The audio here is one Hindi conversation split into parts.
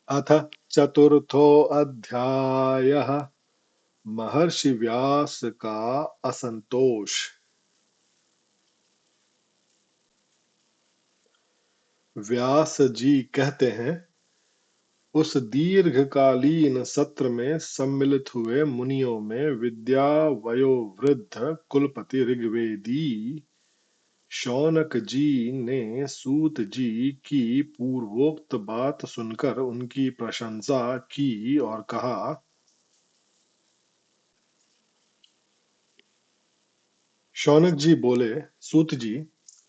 अथ चतुर्थोऽध्यायः। महर्षि व्यास का असंतोष। व्यास जी कहते हैं, उस दीर्घकालीन सत्र में सम्मिलित हुए मुनियों में विद्या वयोवृद्ध कुलपति ऋग्वेदी शौनक जी ने सूत जी की पूर्वोक्त बात सुनकर उनकी प्रशंसा की और कहा। शौनक जी बोले, सूत जी,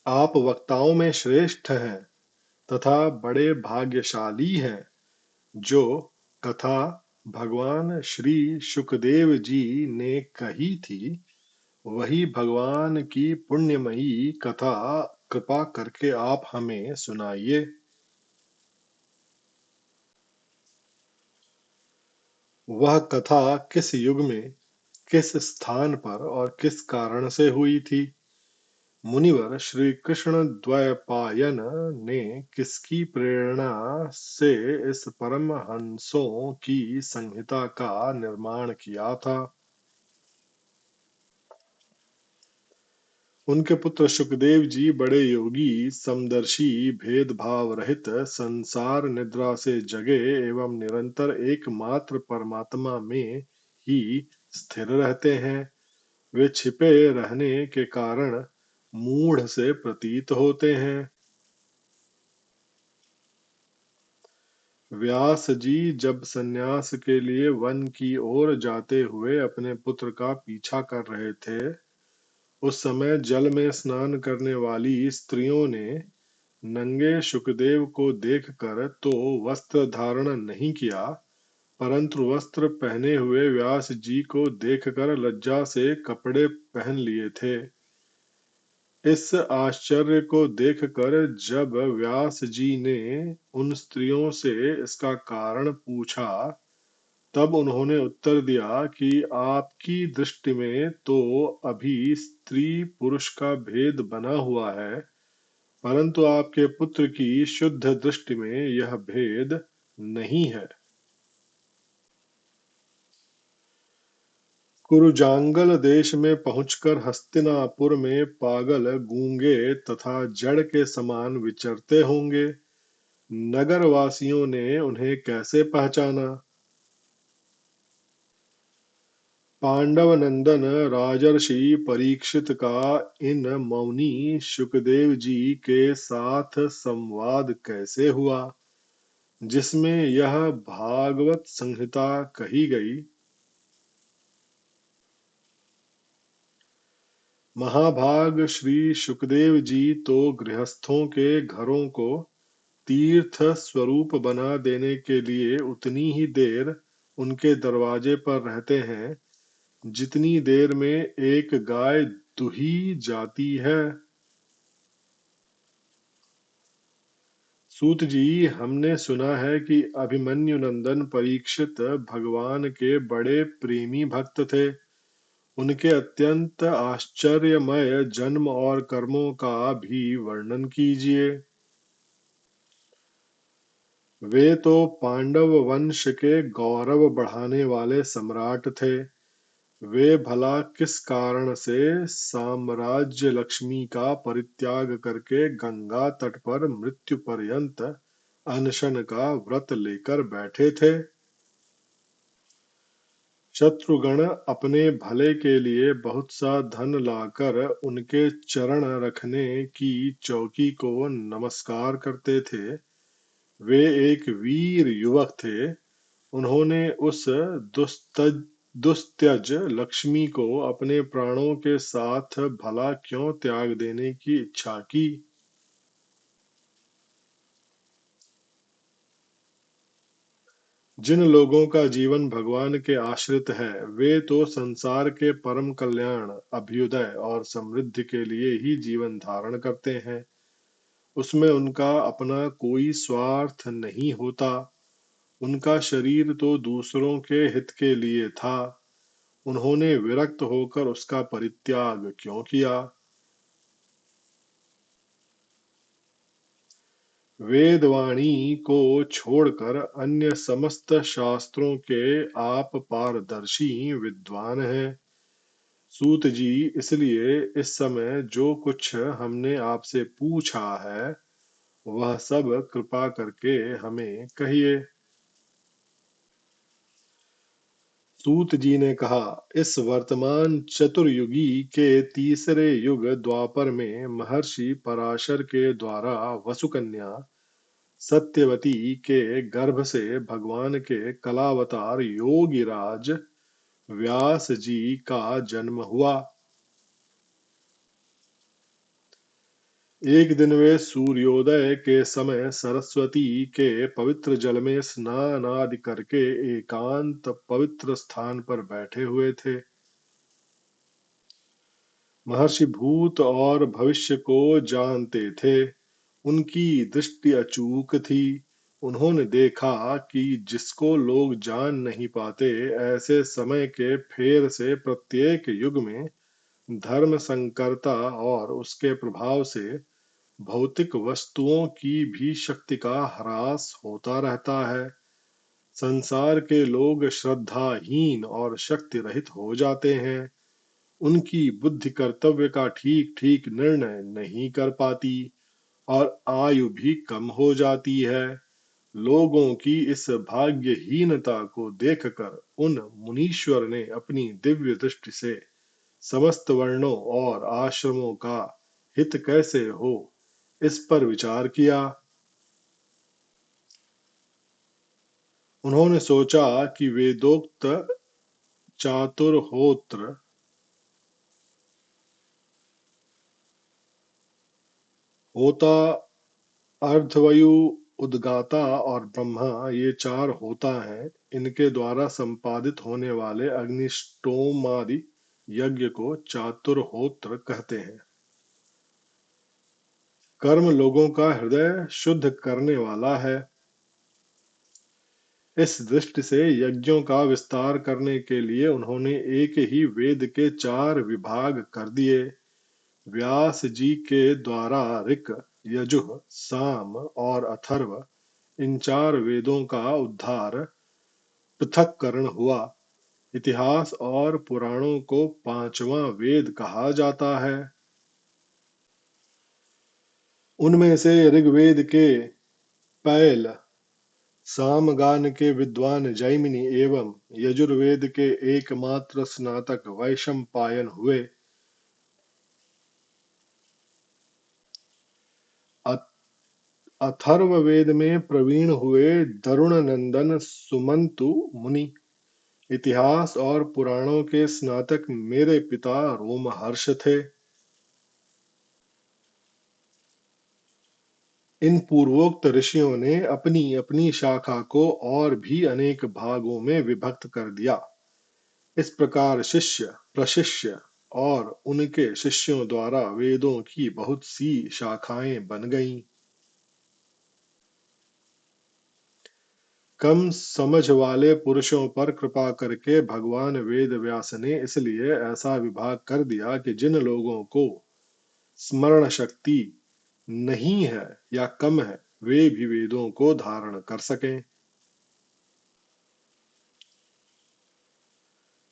आप वक्ताओं में श्रेष्ठ हैं तथा बड़े भाग्यशाली हैं। जो कथा भगवान श्री शुकदेव जी ने कही थी, वही भगवान की पुण्यमयी कथा कृपा करके आप हमें सुनाइए। वह कथा किस युग में, किस स्थान पर और किस कारण से हुई थी? मुनिवर श्री कृष्ण द्वैपायन ने किसकी प्रेरणा से इस परमहंसों की संहिता का निर्माण किया था? उनके पुत्र शुकदेव जी बड़े योगी, समदर्शी, भेदभाव रहित, संसार निद्रा से जगे एवं निरंतर एकमात्र परमात्मा में ही स्थिर रहते हैं। वे छिपे रहने के कारण मूढ़ से प्रतीत होते हैं। व्यास जी जब सन्यास के लिए वन की ओर जाते हुए अपने पुत्र का पीछा कर रहे थे, उस समय जल में स्नान करने वाली स्त्रियों ने नंगे शुकदेव को देखकर तो वस्त्र धारण नहीं किया, परंतु वस्त्र पहने हुए व्यास जी को देखकर लज्जा से कपड़े पहन लिए थे। इस आश्चर्य को देखकर जब व्यास जी ने उन स्त्रियों से इसका कारण पूछा, तब उन्होंने उत्तर दिया कि आपकी दृष्टि में तो अभी स्त्री पुरुष का भेद बना हुआ है, परंतु आपके पुत्र की शुद्ध दृष्टि में यह भेद नहीं है। कुरुजांगल देश में पहुंचकर हस्तिनापुर में पागल, गूंगे तथा जड़ के समान विचरते होंगे। नगर वासियों ने उन्हें कैसे पहचाना? पांडव नंदन राजर्षि परीक्षित का इन मौनी शुकदेव जी के साथ संवाद कैसे हुआ, जिसमें यह भागवत संहिता कही गई? महाभाग श्री शुकदेव जी तो गृहस्थों के घरों को तीर्थ स्वरूप बना देने के लिए उतनी ही देर उनके दरवाजे पर रहते हैं जितनी देर में एक गाय दूही जाती है। सूत जी, हमने सुना है कि अभिमन्यु नंदन परीक्षित भगवान के बड़े प्रेमी भक्त थे। उनके अत्यंत आश्चर्यमय जन्म और कर्मों का भी वर्णन कीजिए। वे तो पांडव वंश के गौरव बढ़ाने वाले सम्राट थे। वे भला किस कारण से साम्राज्य लक्ष्मी का परित्याग करके गंगा तट पर मृत्यु पर्यंत अनशन का व्रत लेकर बैठे थे? शत्रुगण अपने भले के लिए बहुत सा धन लाकर उनके चरण रखने की चौकी को नमस्कार करते थे। वे एक वीर युवक थे। उन्होंने उस दुस्तज दुस्त्यज लक्ष्मी को अपने प्राणों के साथ भला क्यों त्याग देने की इच्छा की? जिन लोगों का जीवन भगवान के आश्रित है, वे तो संसार के परम कल्याण, अभ्युदय और समृद्धि के लिए ही जीवन धारण करते हैं। उसमें उनका अपना कोई स्वार्थ नहीं होता। उनका शरीर तो दूसरों के हित के लिए था। उन्होंने विरक्त होकर उसका परित्याग क्यों किया? वेदवाणी को छोड़कर अन्य समस्त शास्त्रों के आप पारदर्शी विद्वान हैं। सूत जी, इसलिए इस समय जो कुछ हमने आपसे पूछा है वह सब कृपा करके हमें कहिए। सूत जी ने कहा, इस वर्तमान चतुर्युगी के तीसरे युग द्वापर में महर्षि पराशर के द्वारा वसुकन्या सत्यवती के गर्भ से भगवान के कलावतार योगीराज व्यास जी का जन्म हुआ। एक दिन वे सूर्योदय के समय सरस्वती के पवित्र जल में स्नान आदि करके एकांत पवित्र स्थान पर बैठे हुए थे। महर्षि भूत और भविष्य को जानते थे। उनकी दृष्टि अचूक थी। उन्होंने देखा कि जिसको लोग जान नहीं पाते, ऐसे समय के फेर से प्रत्येक युग में धर्म संकरता और उसके प्रभाव से भौतिक वस्तुओं की भी शक्ति का ह्रास होता रहता है। संसार के लोग श्रद्धाहीन और शक्ति रहित हो जाते हैं। उनकी बुद्धि कर्तव्य का ठीक ठीक निर्णय नहीं कर पाती और आयु भी कम हो जाती है। लोगों की इस भाग्यहीनता को देखकर उन मुनीश्वर ने अपनी दिव्य दृष्टि से समस्त वर्णों और आश्रमों का हित कैसे हो, इस पर विचार किया। उन्होंने सोचा कि वेदोक्त चातुर्होत्र, होता, अर्धवायु, उद्गाता और ब्रह्मा, ये चार होता हैं। इनके द्वारा संपादित होने वाले अग्निष्टोमादि यज्ञ को चातुर्होत्र कहते हैं। कर्म लोगों का हृदय शुद्ध करने वाला है। इस दृष्टि से यज्ञों का विस्तार करने के लिए उन्होंने एक ही वेद के चार विभाग कर दिए। व्यास जी के द्वारा ऋक, यजुः, साम और अथर्व, इन चार वेदों का उद्धार पृथक्करण हुआ। इतिहास और पुराणों को पांचवां वेद कहा जाता है। उनमें से ऋग्वेद के पैल, सामगान के विद्वान जैमिनी एवं यजुर्वेद के एकमात्र स्नातक वैशंपायन हुए। अथर्ववेद में प्रवीण हुए तरुण नंदन सुमंतु मुनि। इतिहास और पुराणों के स्नातक मेरे पिता रोमहर्ष थे। इन पूर्वोक्त ऋषियों ने अपनी अपनी शाखा को और भी अनेक भागों में विभक्त कर दिया। इस प्रकार शिष्य, प्रशिष्य और उनके शिष्यों द्वारा वेदों की बहुत सी शाखाएं बन गईं। कम समझ वाले पुरुषों पर कृपा करके भगवान वेद व्यास ने इसलिए ऐसा विभाग कर दिया कि जिन लोगों को स्मरण शक्ति नहीं है या कम है, वे भी वेदों को धारण कर सकें।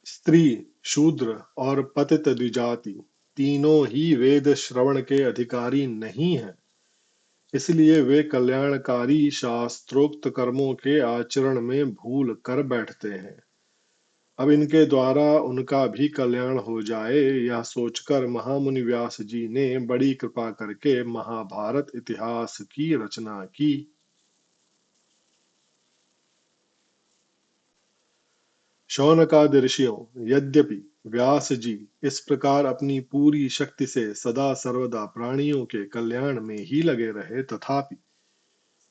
स्त्री, शूद्र और पतित द्विजाति तीनों ही वेद श्रवण के अधिकारी नहीं हैं। इसलिए वे कल्याणकारी शास्त्रोक्त कर्मों के आचरण में भूल कर बैठते हैं। अब इनके द्वारा उनका भी कल्याण हो जाए, यह सोचकर महामुनि व्यास जी ने बड़ी कृपा करके महाभारत इतिहास की रचना की। शौनकादि ऋषियों, यद्यपि व्यास जी इस प्रकार अपनी पूरी शक्ति से सदा सर्वदा प्राणियों के कल्याण में ही लगे रहे, तथापि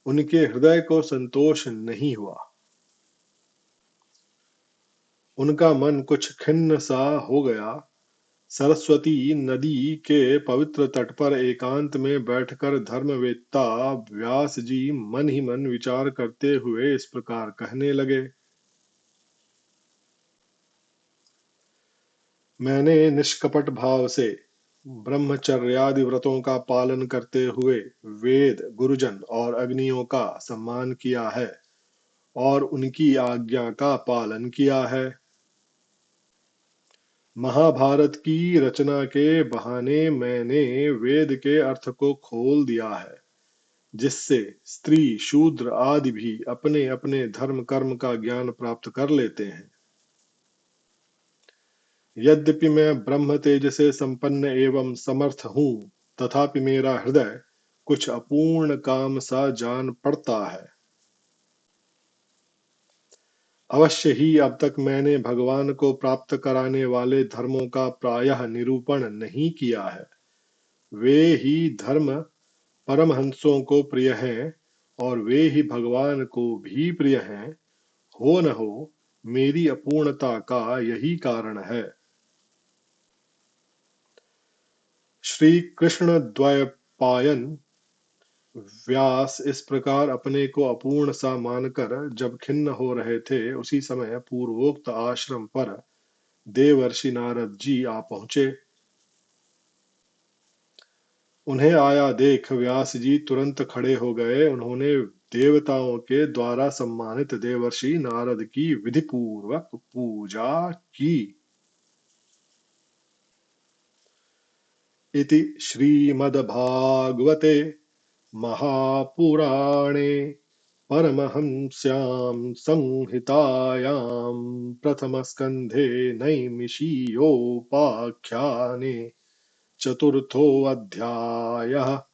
उनके हृदय को संतोष नहीं हुआ। उनका मन कुछ खिन्न सा हो गया। सरस्वती नदी के पवित्र तट पर एकांत में बैठकर धर्मवेत्ता व्यास जी मन ही मन विचार करते हुए इस प्रकार कहने लगे। मैंने निष्कपट भाव से ब्रह्मचर्यादि व्रतों का पालन करते हुए वेद, गुरुजन और अग्नियों का सम्मान किया है और उनकी आज्ञा का पालन किया है। महाभारत की रचना के बहाने मैंने वेद के अर्थ को खोल दिया है, जिससे स्त्री, शूद्र आदि भी अपने अपने धर्म कर्म का ज्ञान प्राप्त कर लेते हैं। यद्यपि मैं ब्रह्म तेज से संपन्न एवं समर्थ हूँ, तथापि मेरा हृदय कुछ अपूर्ण काम सा जान पड़ता है। अवश्य ही अब तक मैंने भगवान को प्राप्त कराने वाले धर्मों का प्रायः निरूपण नहीं किया है। वे ही धर्म परमहंसों को प्रिय हैं और वे ही भगवान को भी प्रिय हैं। हो न हो, मेरी अपूर्णता का यही कारण है। श्री कृष्ण द्वैपायन व्यास इस प्रकार अपने को अपूर्ण सा मानकर जब खिन्न हो रहे थे, उसी समय पूर्वोक्त आश्रम पर देवर्षि नारद जी आ पहुंचे। उन्हें आया देख व्यास जी तुरंत खड़े हो गए। उन्होंने देवताओं के द्वारा सम्मानित देवर्षि नारद की विधि पूर्वक पूजा की। इति श्रीमद्भागवते महापुराणे परमहंस्यां संहितायां प्रथमस्कन्धे नैमिषीयोपाख्याने चतुर्थोऽध्यायः।